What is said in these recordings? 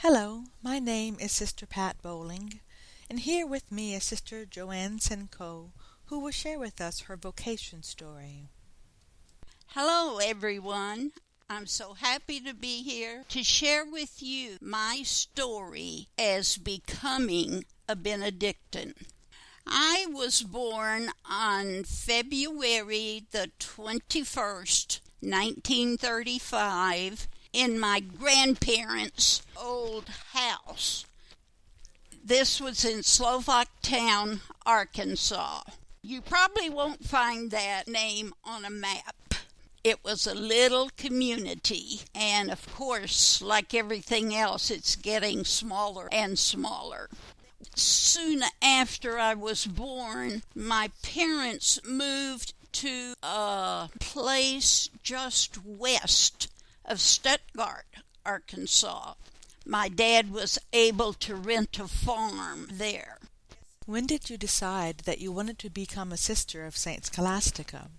Hello, my name is Sister Pat Bowling, and here with me is Sister Jo Ann Senko, who will share with us her vocation story. Hello, everyone. I'm so happy to be here to share with you my story as becoming a Benedictine. I was born on February the 21st, 1935, in my grandparents' old house. This was in Slovak Town, Arkansas. You probably won't find that name on a map. It was a little community, and of course, like everything else, it's getting smaller and smaller. Soon after I was born, my parents moved to a place just west of Stuttgart, Arkansas. My dad was able to rent a farm there. When did you decide that you wanted to become a sister of Saint Scholastica?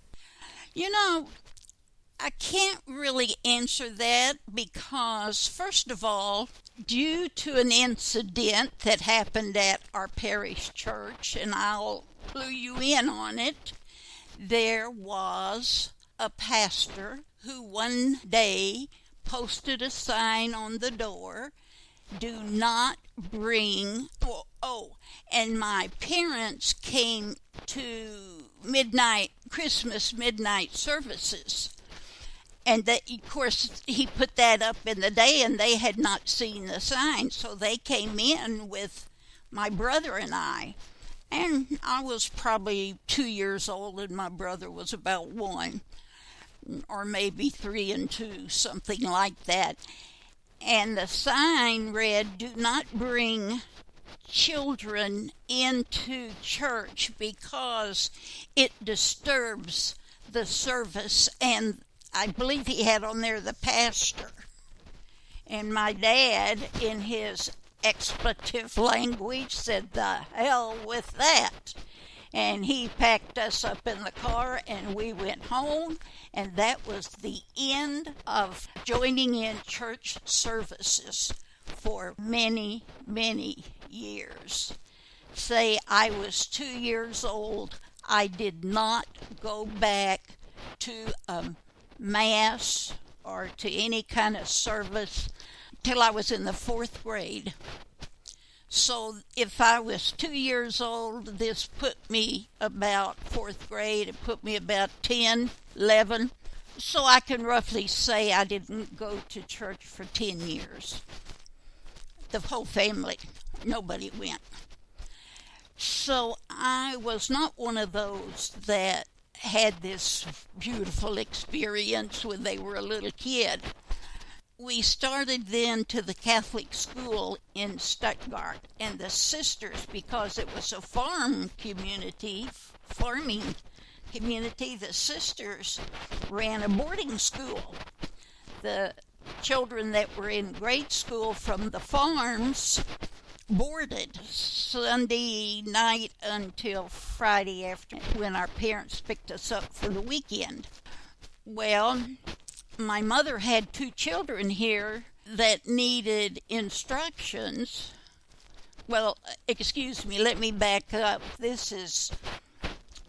I can't really answer that because, first of all, due to an incident that happened at our parish church, and I'll clue you in on it, there was a pastor who one day posted a sign on the door, "Do not bring," and my parents came to Christmas midnight services. And that, of course, he put that up in the day, and they had not seen the sign. So they came in with my brother and I. And I was probably 2 years old, and my brother was about 1, or maybe 3 and 2, something like that. And the sign read, "Do not bring children into church because it disturbs the service," and I believe he had on there the pastor. And my dad, in his expletive language, said, "The hell with that." And he packed us up in the car and we went home. And that was the end of joining in church services for many, many years. Say I was 2 years old, I did not go back to Mass or to any kind of service till I was in the 4th grade. So if I was 2 years old, this put me about 4th grade. It put me about 10, 11. So I can roughly say I didn't go to church for 10 years. The whole family, nobody went. So I was not one of those that had this beautiful experience when they were a little kid. We started then to the Catholic school in Stuttgart, and the sisters, because it was a farming community, the sisters ran a boarding school. The children that were in grade school from the farms boarded Sunday night until Friday afternoon when our parents picked us up for the weekend. Well, my mother had 2 children here that needed instructions. Well, excuse me, let me back up. This is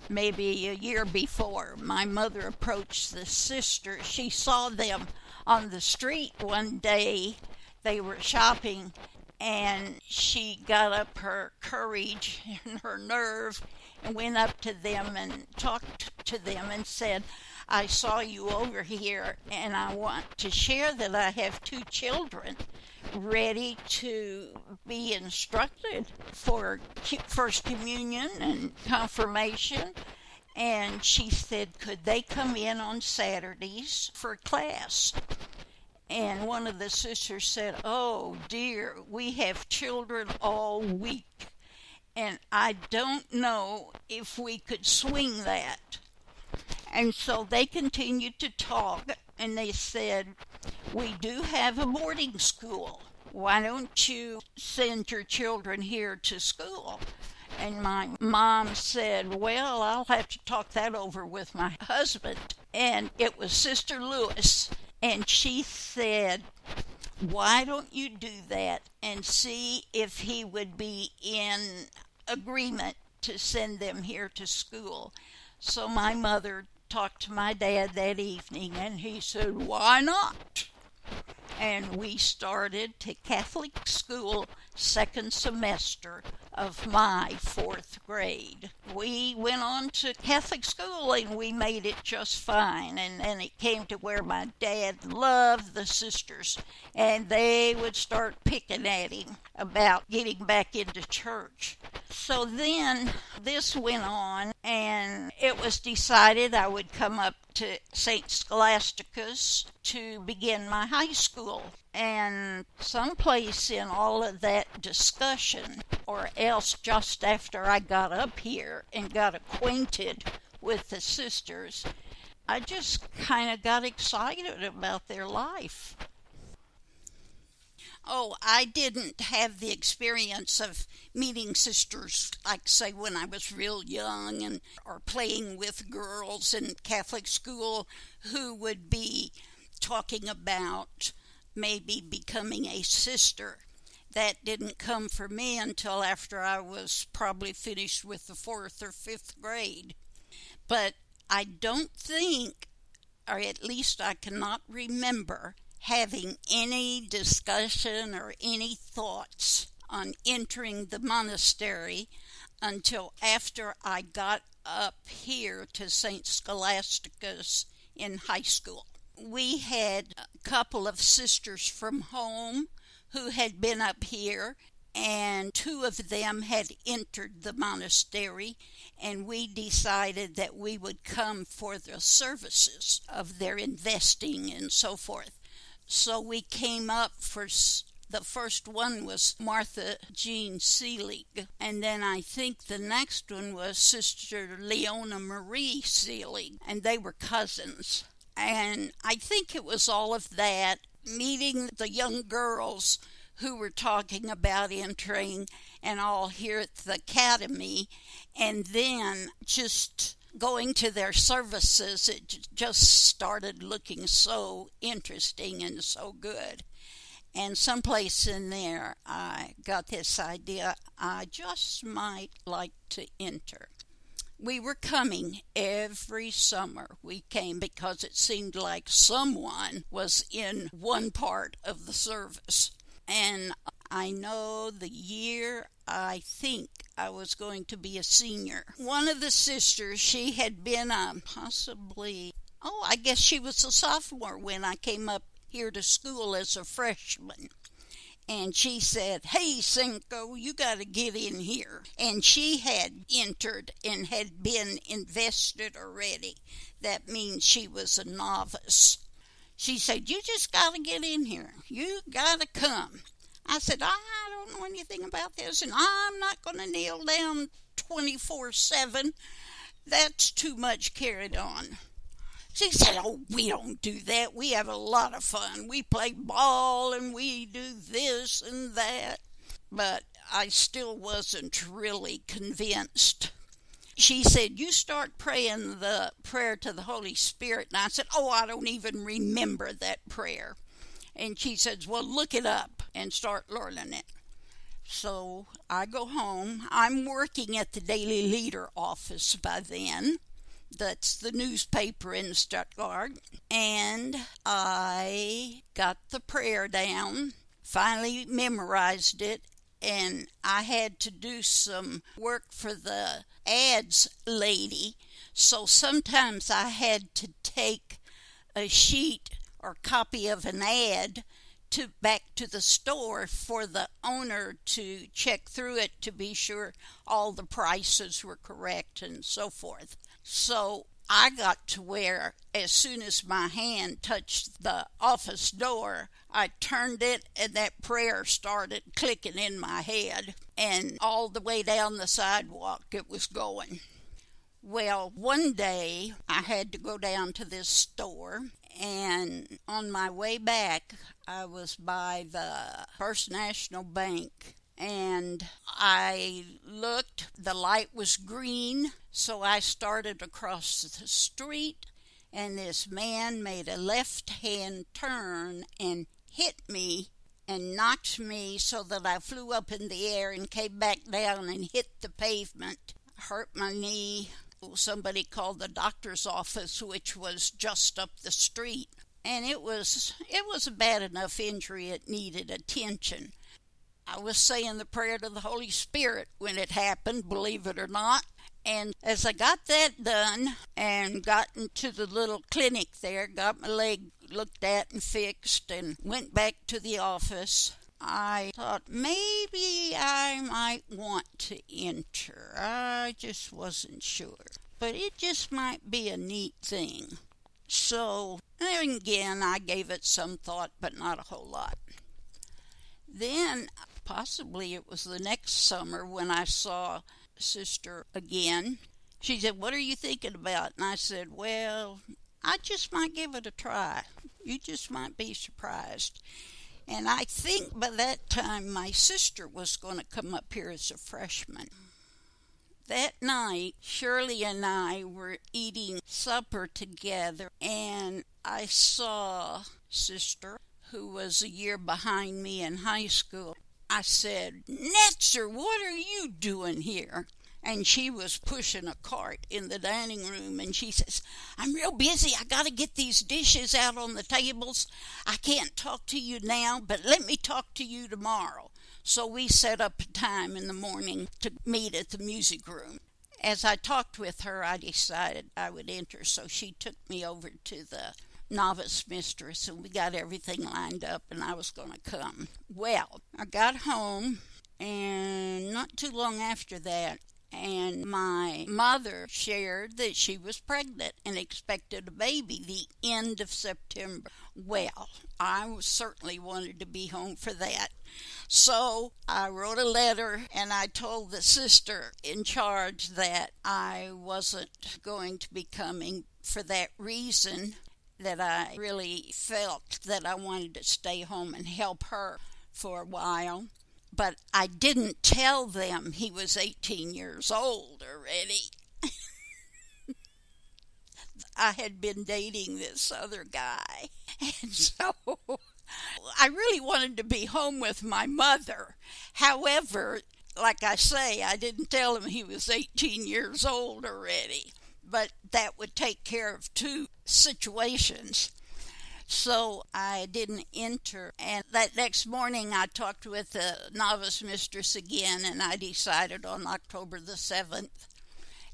maybe a year before my mother approached the sisters. She saw them on the street one day. They were shopping, and she got up her courage and her nerve and went up to them and talked to them and said, "I saw you over here, and I want to share that I have 2 children ready to be instructed for First Communion and Confirmation." And she said, could they come in on Saturdays for class? And one of the sisters said, "Oh dear, we have children all week, and I don't know if we could swing that." And so they continued to talk, and they said, "We do have a boarding school. Why don't you send your children here to school?" And my mom said, "Well, I'll have to talk that over with my husband." And it was Sister Lewis, and she said, why don't you do that and see if he would be in agreement to send them here to school? So my mother talked to my dad that evening, and he said, why not? And we started to Catholic school second semester of my fourth grade. We went on to Catholic school and we made it just fine. And it came to where my dad loved the sisters, and they would start picking at him about getting back into church. So then this went on, and it was decided I would come up to St. Scholastica's to begin my high school. And someplace in all of that discussion, or else just after I got up here and got acquainted with the sisters, I just kind of got excited about their life. Oh, I didn't have the experience of meeting sisters, like, say, when I was real young, and or playing with girls in Catholic school who would be talking about maybe becoming a sister. That didn't come for me until after I was probably finished with the fourth or fifth grade. But I don't think, or at least I cannot remember, having any discussion or any thoughts on entering the monastery until after I got up here to St. Scholastica's in high school. We had a couple of sisters from home who had been up here, and two of them had entered the monastery, and we decided that we would come for the services of their investing and so forth. So we came up for the first one was Martha Jean Seelig, and then I think the next one was Sister Leona Marie Seelig, and they were cousins. And I think it was all of that, meeting the young girls who were talking about entering and all here at the academy, and then just going to their services. It just started looking so interesting and so good. And someplace in there I got this idea, I just might like to enter. We were coming every summer. We came because it seemed like someone was in one part of the service. And I know the year I think I was going to be a senior, one of the sisters, she had been I guess she was a sophomore when I came up here to school as a freshman. And she said, hey, Senko, you got to get in here. And she had entered and had been invested already. That means she was a novice. She said, you just got to get in here. You got to come. I said, I don't know anything about this, and I'm not going to kneel down 24/7. That's too much carried on. She said, oh, we don't do that. We have a lot of fun. We play ball and we do this and that. But I still wasn't really convinced. She said, you start praying the prayer to the Holy Spirit. And I said, oh, I don't even remember that prayer. And she says, well, look it up and start learning it. So I go home. I'm working at the Daily Leader office by then. That's the newspaper in Stuttgart. And I got the prayer down, finally memorized it, and I had to do some work for the ads lady. So sometimes I had to take a sheet or copy of an ad back to the store for the owner to check through it to be sure all the prices were correct and so forth. So I got to where as soon as my hand touched the office door, I turned it and that prayer started clicking in my head, and all the way down the sidewalk it was going. Well, one day I had to go down to this store, and on my way back I was by the First National Bank, and I looked, the light was green, so I started across the street, and this man made a left-hand turn and hit me and knocked me so that I flew up in the air and came back down and hit the pavement. Hurt my knee. Somebody called the doctor's office, which was just up the street. And it was a bad enough injury. It needed attention. I was saying the prayer to the Holy Spirit when it happened, believe it or not. And as I got that done and got into the little clinic there, got my leg looked at and fixed and went back to the office, I thought maybe I might want to enter. I just wasn't sure. But it just might be a neat thing. So, and again, I gave it some thought, but not a whole lot. Then, possibly it was the next summer when I saw Sister again. She said, "What are you thinking about?" And I said, "Well, I just might give it a try. You just might be surprised." And I think by that time my sister was going to come up here as a freshman. That night, Shirley and I were eating supper together, and I saw Sister, who was a year behind me in high school. I said, "Netzer, what are you doing here?" And she was pushing a cart in the dining room, and she says, "I'm real busy. I got to get these dishes out on the tables. I can't talk to you now, but let me talk to you tomorrow." So we set up a time in the morning to meet at the music room. As I talked with her, I decided I would enter, so she took me over to the novice mistress, and we got everything lined up, and I was going to come. Well, I got home, and not too long after that, and my mother shared that she was pregnant and expected a baby the end of September. Well, I certainly wanted to be home for that. So I wrote a letter and I told the sister in charge that I wasn't going to be coming for that reason, that I really felt that I wanted to stay home and help her for a while. But I didn't tell them he was 18 years old already. I had been dating this other guy. And so I really wanted to be home with my mother. However, like I say, I didn't tell him he was 18 years old already. But that would take care of two situations. So I didn't enter. And that next morning I talked with the novice mistress again, and I decided on October the 7th.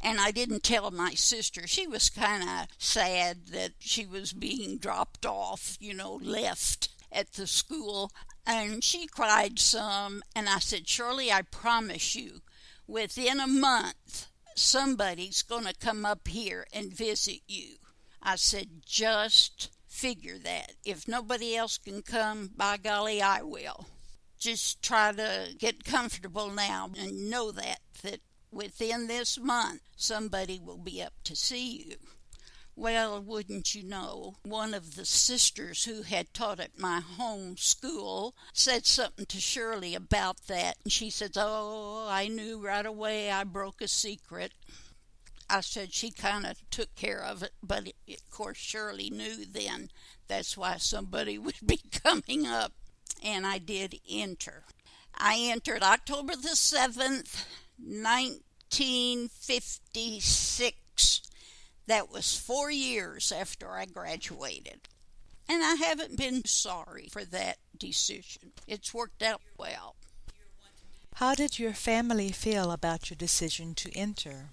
And I didn't tell my sister. She was kind of sad that she was being dropped off, left at the school. And she cried some. And I said, "Shirley, I promise you, within a month, somebody's going to come up here and visit you." I said, "Just figure that. If nobody else can come, by golly, I will. Just try to get comfortable now and know that within this month, somebody will be up to see you." Well, wouldn't you know, one of the sisters who had taught at my home school said something to Shirley about that. And she said, "Oh, I knew right away I broke a secret." I said she kind of took care of it, but of course Shirley knew then that's why somebody would be coming up. And I did enter. I entered October the 7th, 1956. That was 4 years after I graduated. And I haven't been sorry for that decision. It's worked out well. How did your family feel about your decision to enter?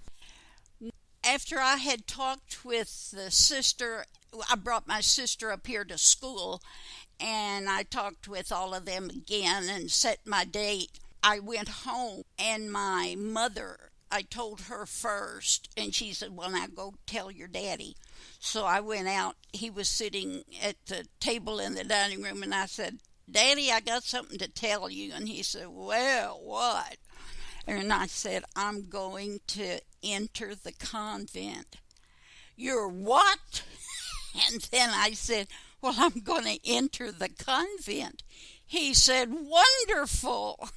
After I had talked with the sister, I brought my sister up here to school, and I talked with all of them again and set my date. I went home, and my mother, I told her first, and she said, "Well, now go tell your daddy." So I went out. He was sitting at the table in the dining room, and I said, "Daddy, I got something to tell you." And he said, "Well, what?" And I said, "I'm going to enter the convent." "You're what?" And then I said, "Well, I'm going to enter the convent." He said, "Wonderful."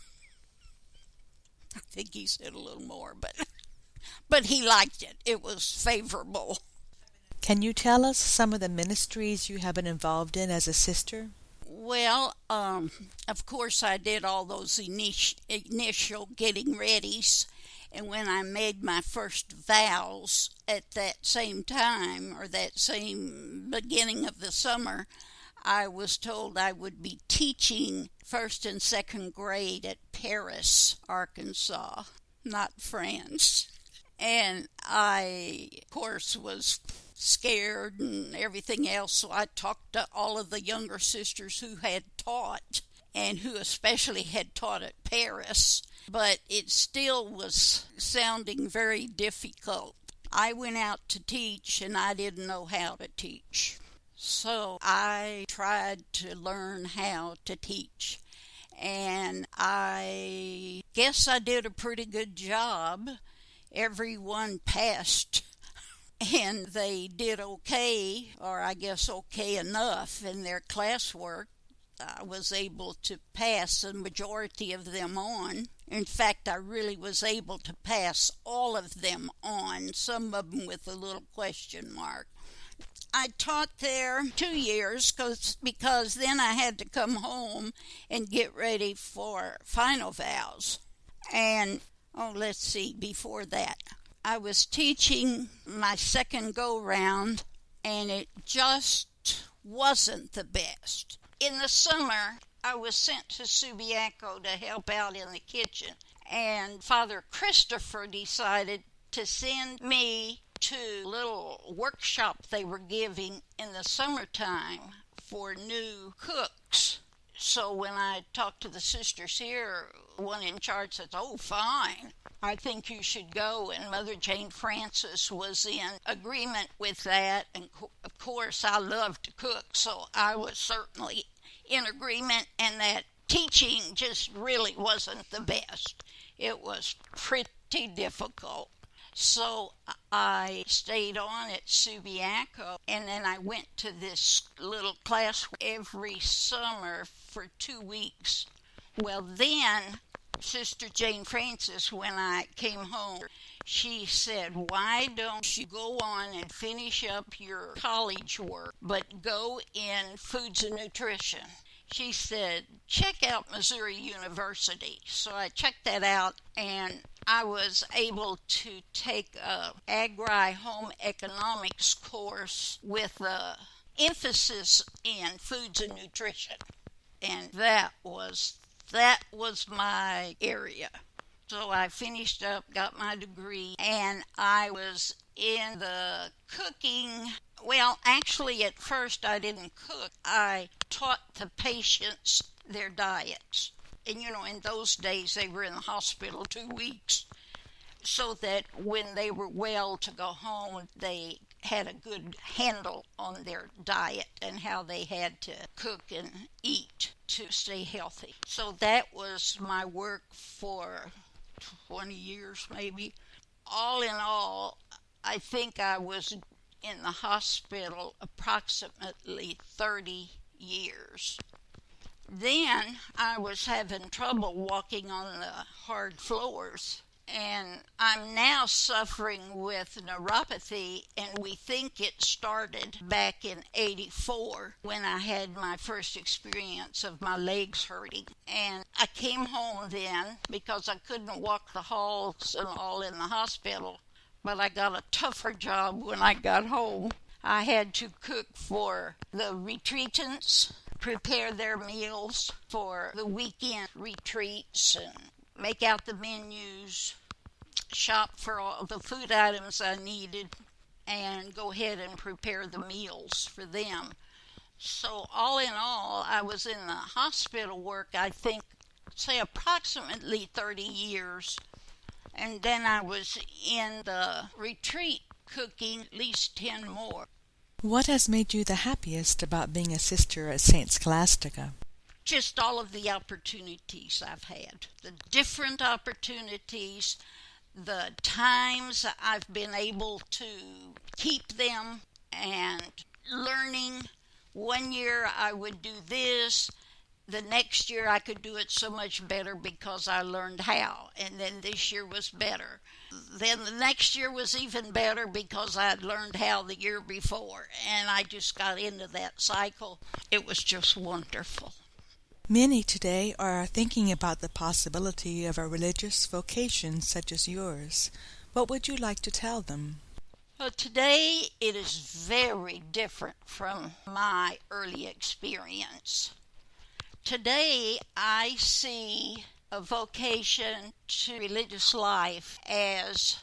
I think he said a little more, but he liked it. It was favorable. Can you tell us some of the ministries you have been involved in as a sister? Well, of course, I did all those initial getting readies. And when I made my first vows at that same time, or that same beginning of the summer, I was told I would be teaching first and second grade at Paris, Arkansas, not France. And I, of course, was scared and everything else, so I talked to all of the younger sisters who had taught and who especially had taught at Paris, but it still was sounding very difficult. I went out to teach and I didn't know how to teach. So I tried to learn how to teach, and I guess I did a pretty good job. Everyone passed, and they did okay, or I guess okay enough in their classwork. I was able to pass the majority of them on. In fact, I really was able to pass all of them on, some of them with a little question mark. I taught there 2 years because then I had to come home and get ready for final vows. And, let's see, before that, I was teaching my second go-round, and it just wasn't the best. In the summer, I was sent to Subiaco to help out in the kitchen, and Father Christopher decided to send me to a little workshop they were giving in the summertime for new cooks. So when I talked to the sisters here, one in charge said, "Oh, fine, I think you should go." And Mother Jane Francis was in agreement with that. And of course, I love to cook, so I was certainly in agreement. And that teaching just really wasn't the best. It was pretty difficult. So I stayed on at Subiaco, and then I went to this little class every summer for 2 weeks. Well, then Sister Jane Francis, when I came home, she said, "Why don't you go on and finish up your college work, but go in foods and nutrition?" She said, "Check out Missouri University." So I checked that out, and I was able to take a agri-home economics course with a emphasis in foods and nutrition. And that was my area. So I finished up, got my degree, and I was in the cooking. Well, actually, at first I didn't cook. I taught the patients their diets. And, in those days they were in the hospital 2 weeks, so that when they were well to go home, they had a good handle on their diet and how they had to cook and eat to stay healthy. So that was my work for 20 years maybe. All in all, I think I was in the hospital approximately 30 years. Then I was having trouble walking on the hard floors, and I'm now suffering with neuropathy, and we think it started back in '84 when I had my first experience of my legs hurting. And I came home then because I couldn't walk the halls and all in the hospital, but I got a tougher job when I got home. I had to cook for the retreatants, prepare their meals for the weekend retreats, and make out the menus, shop for all the food items I needed, and go ahead and prepare the meals for them. So all in all, I was in the hospital work, I think, say approximately 30 years. And then I was in the retreat cooking at least 10 more. What has made you the happiest about being a sister at St. Scholastica? Just all of the opportunities I've had, the different opportunities, the times I've been able to keep them and learning. One year I would do this, the next year I could do it so much better because I learned how. And then this year was better. Then the next year was even better because I had learned how the year before. And I just got into that cycle. It was just wonderful. Many today are thinking about the possibility of a religious vocation such as yours. What would you like to tell them? Well, today it is very different from my early experience. Today I see a vocation to religious life as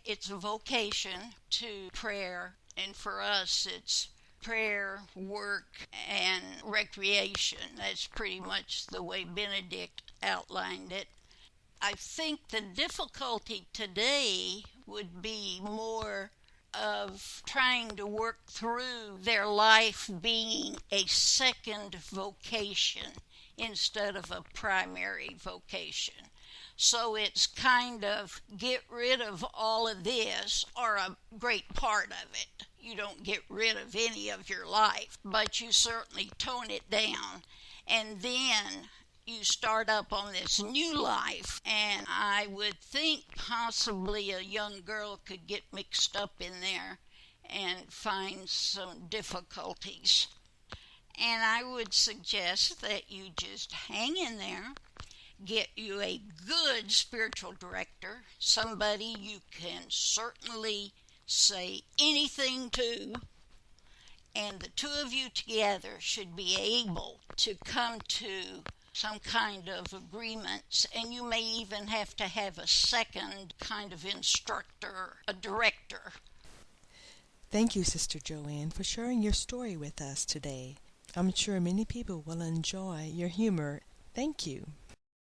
it's a vocation to prayer, and for us it's prayer, work, and recreation. That's pretty much the way Benedict outlined it. I think the difficulty today would be more of trying to work through their life being a second vocation instead of a primary vocation. So it's kind of get rid of all of this, or a great part of it. You don't get rid of any of your life, but you certainly tone it down. And then you start up on this new life, and I would think possibly a young girl could get mixed up in there and find some difficulties. And I would suggest that you just hang in there, get you a good spiritual director, somebody you can certainly say anything to, and the two of you together should be able to come to some kind of agreements, and you may even have to have a second kind of instructor, a director. Thank you, Sister Jo Ann, for sharing your story with us today. I'm sure many people will enjoy your humor. Thank you.